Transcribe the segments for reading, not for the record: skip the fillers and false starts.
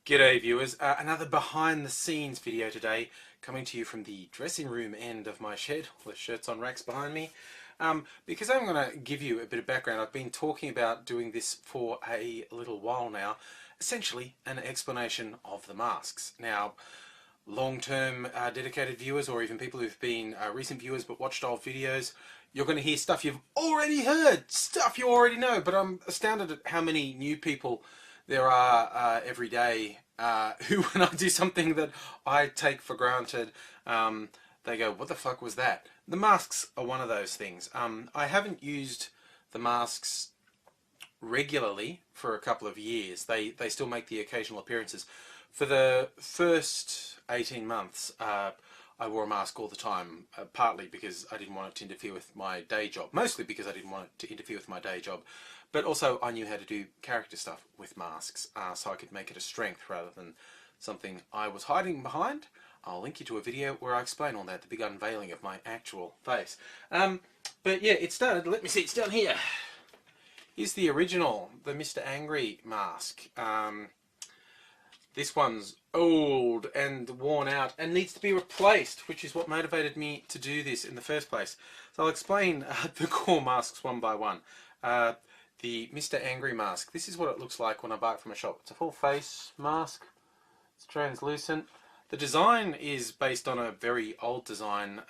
G'day viewers, another behind the scenes video today, coming to you from the dressing room end of my shed, with shirts on racks behind me. Because I'm going to give you a bit of background. I've been talking about doing this for a little while now, essentially an explanation of the masks. Now, long-term dedicated viewers, or even people who've been recent viewers but watched old videos, you're going to hear stuff you've already heard, stuff you already know, but I'm astounded at how many new people there are every day who, when I do something that I take for granted, they go, what the fuck was that? The masks are one of those things. I haven't used the masks regularly for a couple of years. They still make the occasional appearances. For the first 18 months, I wore a mask all the time, partly because I didn't want it to interfere with my day job, mostly because I didn't want it to interfere with my day job, but also I knew how to do character stuff with masks, so I could make it a strength rather than something I was hiding behind. I'll link you to a video where I explain all that, the big unveiling of my actual face. But yeah, it started, let me see, it's down here. Here's the original, the Mr. Angry mask. This one's old and worn out and needs to be replaced, which is what motivated me to do this in the first place. So I'll explain the core masks one by one. The Mr. Angry mask. This is what it looks like when I buy it from a shop. It's a full face mask. It's translucent. The design is based on a very old design,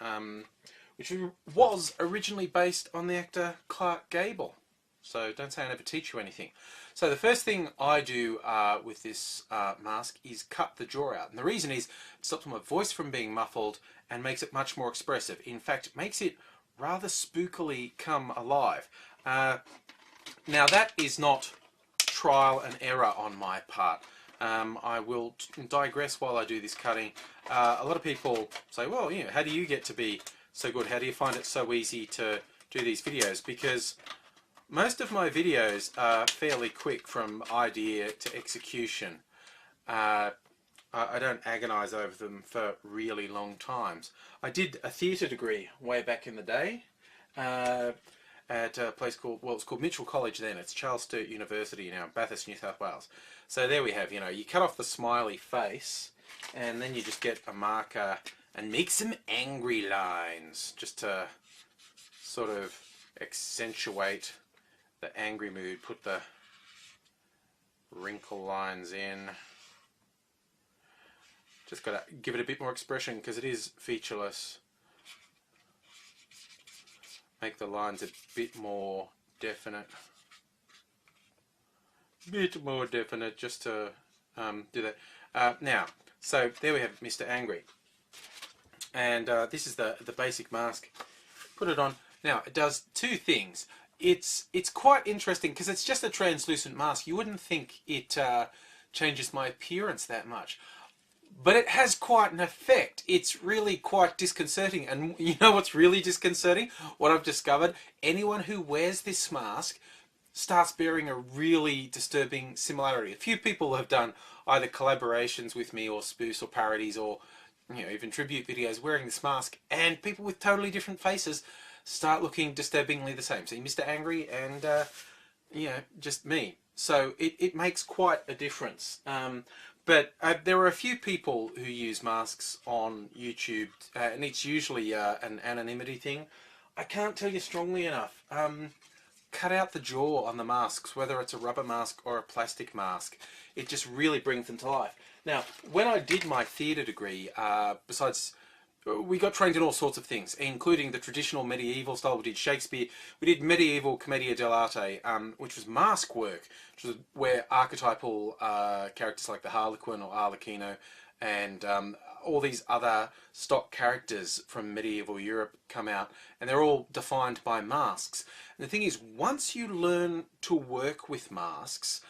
which was originally based on the actor Clark Gable. So don't say I never teach you anything. So the first thing I do with this mask is cut the jaw out. And the reason is it stops my voice from being muffled and makes it much more expressive. In fact, it makes it rather spookily come alive. Now that is not trial and error on my part. I will digress while I do this cutting. A lot of people say, well, you know, how do you get to be so good? How do you find it so easy to do these videos? Because most of my videos are fairly quick from idea to execution. I don't agonise over them for really long times. I did a theatre degree way back in the day at a place called, well, it's called Mitchell College then. It's Charles Sturt University now, Bathurst, New South Wales. So there we have, you know, you cut off the smiley face and then you just get a marker and make some angry lines just to sort of accentuate the angry mood. Put the wrinkle lines in. Just got to give it a bit more expression because it is featureless. Make the lines a bit more definite. Bit more definite just to do that. Now, so there we have Mr. Angry. And this is the basic mask. Put it on. Now, it does two things. It's quite interesting because it's just a translucent mask. You wouldn't think it changes my appearance that much. But it has quite an effect. It's really quite disconcerting. And you know what's really disconcerting? What I've discovered? Anyone who wears this mask starts bearing a really disturbing similarity. A few people have done either collaborations with me or spoofs or parodies or, you know, even tribute videos wearing this mask, and people with totally different faces start looking disturbingly the same. See, Mr. Angry and, you know, just me. So it makes quite a difference. But there are a few people who use masks on YouTube, and it's usually an anonymity thing. I can't tell you strongly enough. Cut out the jaw on the masks, whether it's a rubber mask or a plastic mask. It just really brings them to life. Now, when I did my theatre degree, besides, we got trained in all sorts of things, including the traditional medieval style. We did Shakespeare. We did medieval commedia dell'arte, which was mask work, which was where archetypal characters like the Harlequin or Arlecchino and all these other stock characters from medieval Europe come out, and they're all defined by masks. And the thing is, once you learn to work with masks,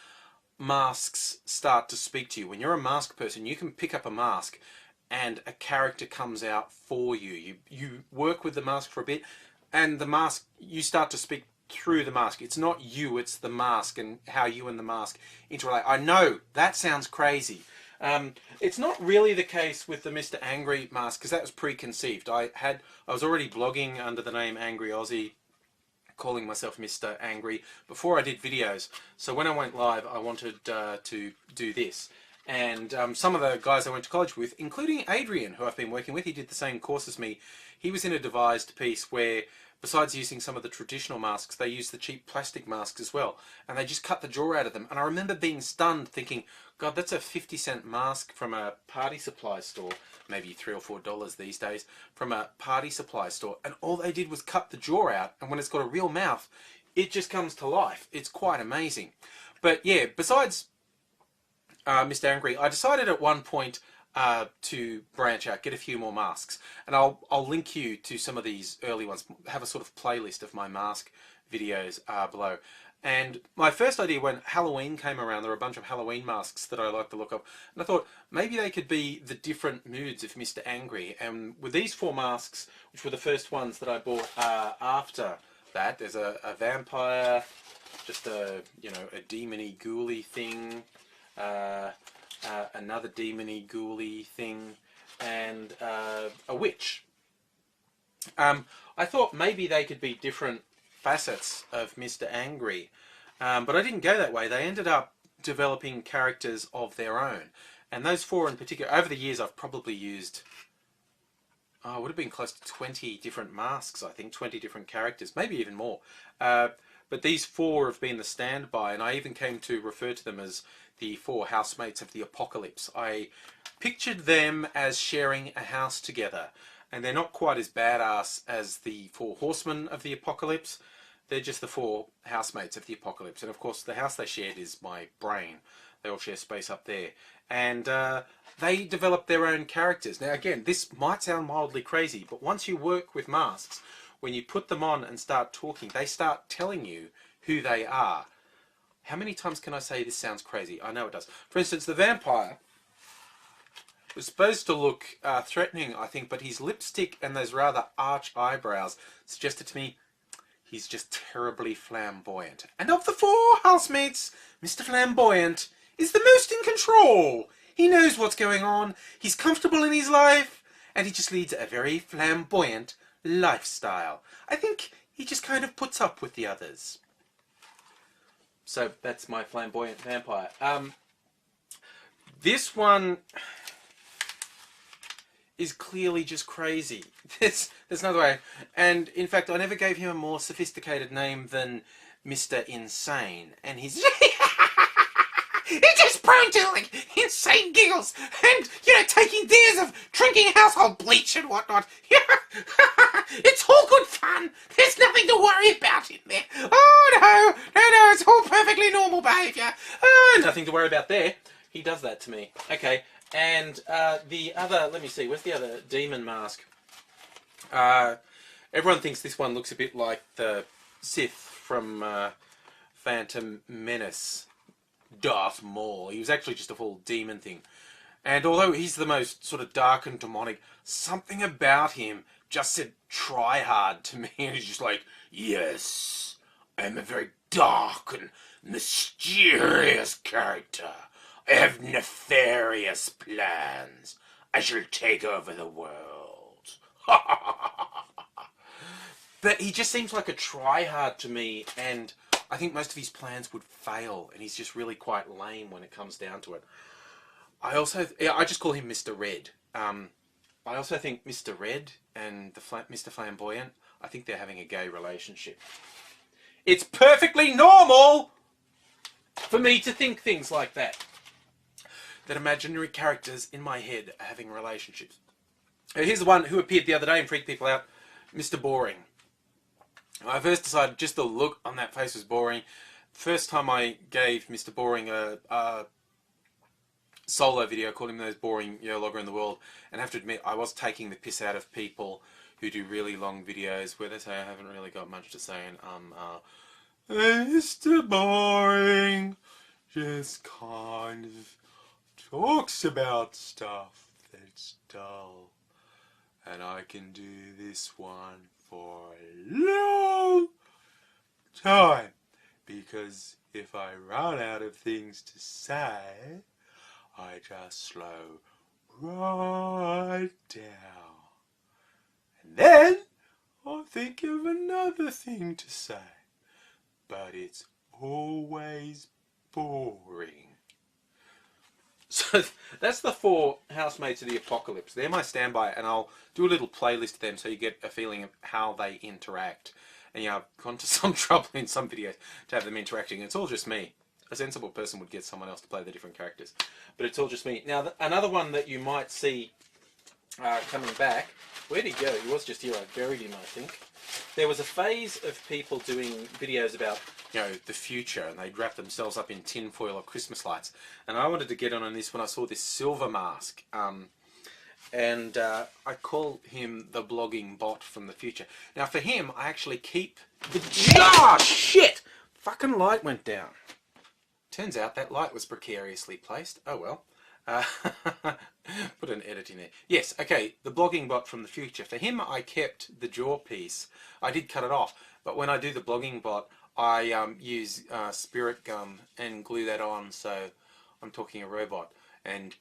masks start to speak to you. When you're a mask person, you can pick up a mask and a character comes out for you. You work with the mask for a bit, and the mask, you start to speak through the mask. It's not you, it's the mask and how you and the mask interrelate. I know, that sounds crazy. It's not really the case with the Mr. Angry mask, because that was preconceived. I was already blogging under the name AngryAussie, calling myself Mr. Angry, before I did videos. So when I went live, I wanted to do this. And some of the guys I went to college with, including Adrian, who I've been working with, he did the same course as me. He was in a devised piece where, besides using some of the traditional masks, they used the cheap plastic masks as well. And they just cut the jaw out of them. And I remember being stunned, thinking, God, that's a 50-cent mask from a party supply store, maybe $3 or $4 these days, from a party supply store. And all they did was cut the jaw out. And when it's got a real mouth, it just comes to life. It's quite amazing. But yeah, besides Mr. Angry, I decided at one point to branch out, get a few more masks, and I'll link you to some of these early ones. Have a sort of playlist of my mask videos below. And my first idea when Halloween came around, there were a bunch of Halloween masks that I like the look of, and I thought maybe they could be the different moods of Mr. Angry. And with these 4 masks, which were the first ones that I bought after that, there's a vampire, just a a demony ghouly thing. Another demony ghouly thing, and a witch. I thought maybe they could be different facets of Mr. Angry, but I didn't go that way. They ended up developing characters of their own, and those 4 in particular, over the years I've probably used, it would have been close to 20 different masks, I think, 20 different characters, maybe even more. But these 4 have been the standby, and I even came to refer to them as the 4 housemates of the apocalypse. I pictured them as sharing a house together, and they're not quite as badass as the 4 horsemen of the apocalypse. They're just the 4 housemates of the apocalypse, and of course the house they shared is my brain. They all share space up there, and they develop their own characters. Now again, this might sound mildly crazy, but once you work with masks, when you put them on and start talking, they start telling you who they are. How many times can I say this sounds crazy? I know it does. For instance, the vampire was supposed to look threatening, I think, but his lipstick and those rather arch eyebrows suggested to me he's just terribly flamboyant. And of the 4 housemates, Mr. Flamboyant is the most in control. He knows what's going on, he's comfortable in his life, and he just leads a very flamboyant lifestyle. I think he just kind of puts up with the others. So that's my flamboyant vampire. This one is clearly just crazy. There's another way. And in fact, I never gave him a more sophisticated name than Mr. Insane. And he's he's just prone to like insane giggles and taking dares of drinking household bleach and whatnot. It's all good fun. There's nothing to worry about in there. Oh no, it's all perfectly normal behaviour. Nothing to worry about there. He does that to me. Okay, and the other, let me see, where's the other demon mask? Everyone thinks this one looks a bit like the Sith from Phantom Menace, Darth Maul. He was actually just a full demon thing. And although he's the most sort of dark and demonic, something about him just said try hard to me. And he's just like, yes, I'm a very dark and mysterious character. I have nefarious plans. I shall take over the world. But he just seems like a try-hard to me, and I think most of his plans would fail, and he's just really quite lame when it comes down to it. I just call him Mr. Red. I also think Mr. Red and Mr. Flamboyant, I think they're having a gay relationship. It's perfectly normal for me to think things like that. That imaginary characters in my head are having relationships. Here's the one who appeared the other day and freaked people out, Mr. Boring. I first decided just the look on that face was boring. First time I gave Mr. Boring a solo video, called him the most boring logger in the world, and I have to admit I was taking the piss out of people who do really long videos where they say I haven't really got much to say and Mr. Boring just kind of talks about stuff that's dull, and I can do this one for a long time, because if I run out of things to say, I just slow right down, and then I'll think of another thing to say, but it's always boring. So So that's the 4 housemates of the apocalypse. They're my standby, and I'll do a little playlist of them so you get a feeling of how they interact. And yeah, I've gone to some trouble in some videos to have them interacting. It's all just me. A sensible person would get someone else to play the different characters, but it's all just me. Now, another one that you might see coming back. Where'd he go? He was just here. I buried him, I think. There was a phase of people doing videos about, you know, the future, and they'd wrap themselves up in tinfoil or Christmas lights. And I wanted to get on this when I saw this silver mask. And I call him the blogging bot from the future. Now, for him, I actually keep the... Oh, shit! Fucking light went down. Turns out that light was precariously placed. Oh, well. Put an edit in there. Yes, okay, the blogging bot from the future. For him, I kept the jaw piece. I did cut it off, but when I do the blogging bot, I use spirit gum and glue that on, so I'm talking a robot. And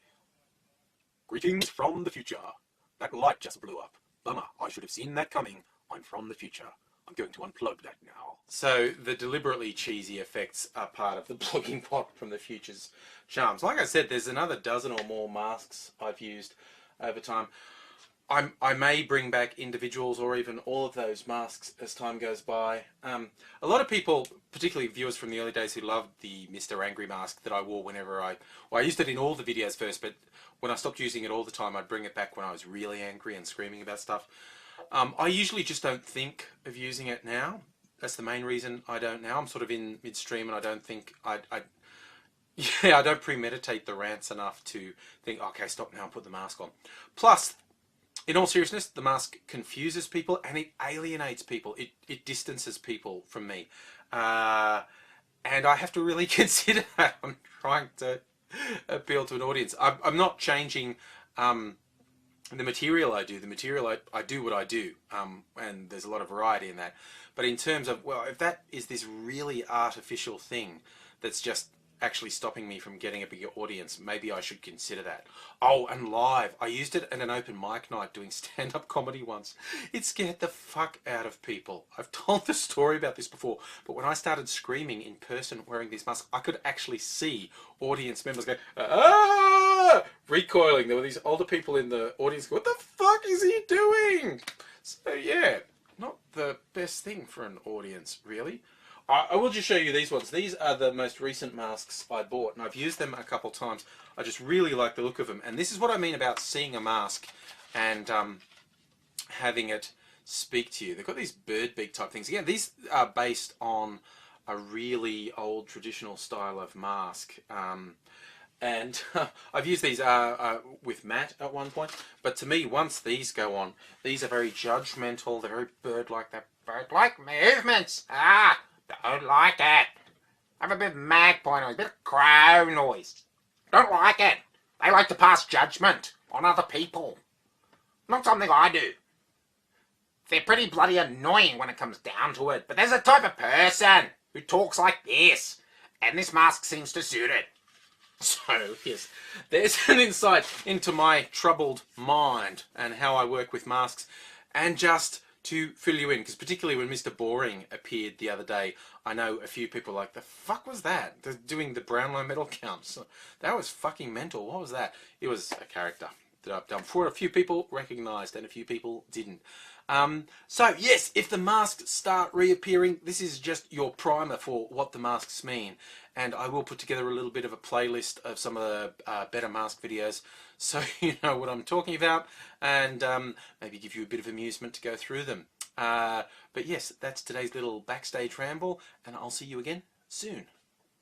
greetings from the future. That light just blew up. Bummer, I should have seen that coming. I'm from the future. I'm going to unplug that now. So the deliberately cheesy effects are part of the blogging bot from the future's charms. Like I said, there's another dozen or more masks I've used over time. I may bring back individuals or even all of those masks as time goes by. A lot of people, particularly viewers from the early days, who loved the Mr. Angry mask that I wore whenever I used it in all the videos first, but when I stopped using it all the time, I'd bring it back when I was really angry and screaming about stuff. I usually just don't think of using it now. That's the main reason I don't now. I'm sort of in midstream, and I don't think I don't premeditate the rants enough to think, okay, stop now and put the mask on. Plus, in all seriousness, the mask confuses people and it alienates people. It distances people from me. And I have to really consider that. I'm trying to appeal to an audience. I'm not changing the material I do. The material I do what I do. And there's a lot of variety in that. But in terms of, well, if that is this really artificial thing that's just actually stopping me from getting a bigger audience, maybe I should consider that. Oh, and live. I used it at an open mic night doing stand-up comedy once. It scared the fuck out of people. I've told the story about this before, but when I started screaming in person wearing this mask, I could actually see audience members go, ah! Recoiling. There were these older people in the audience go, what the fuck is he doing? So yeah, not the best thing for an audience, really. I will just show you these ones. These are the most recent masks I bought, and I've used them a couple times. I just really like the look of them. And this is what I mean about seeing a mask and having it speak to you. They've got these bird beak type things. Again, these are based on a really old traditional style of mask. And I've used these with Matt at one point. But to me, once these go on, these are very judgmental. They're very bird-like. They're bird-like movements. Ah! Don't like it. Have a bit of magpie noise, a bit of crow noise. Don't like it. They like to pass judgment on other people. Not something I do. They're pretty bloody annoying when it comes down to it, but there's a type of person who talks like this, and this mask seems to suit it. So, yes, there's an insight into my troubled mind and how I work with masks, and just to fill you in, because particularly when Mr. Boring appeared the other day, I know a few people like, the fuck was that? They're doing the Brownlow medal counts. That was fucking mental. What was that? It was a character that I've done before. A few people recognised and a few people didn't. So yes, if the masks start reappearing, this is just your primer for what the masks mean. And I will put together a little bit of a playlist of some of the better mask videos, so you know what I'm talking about, and maybe give you a bit of amusement to go through them. But yes, that's today's little backstage ramble, and I'll see you again soon.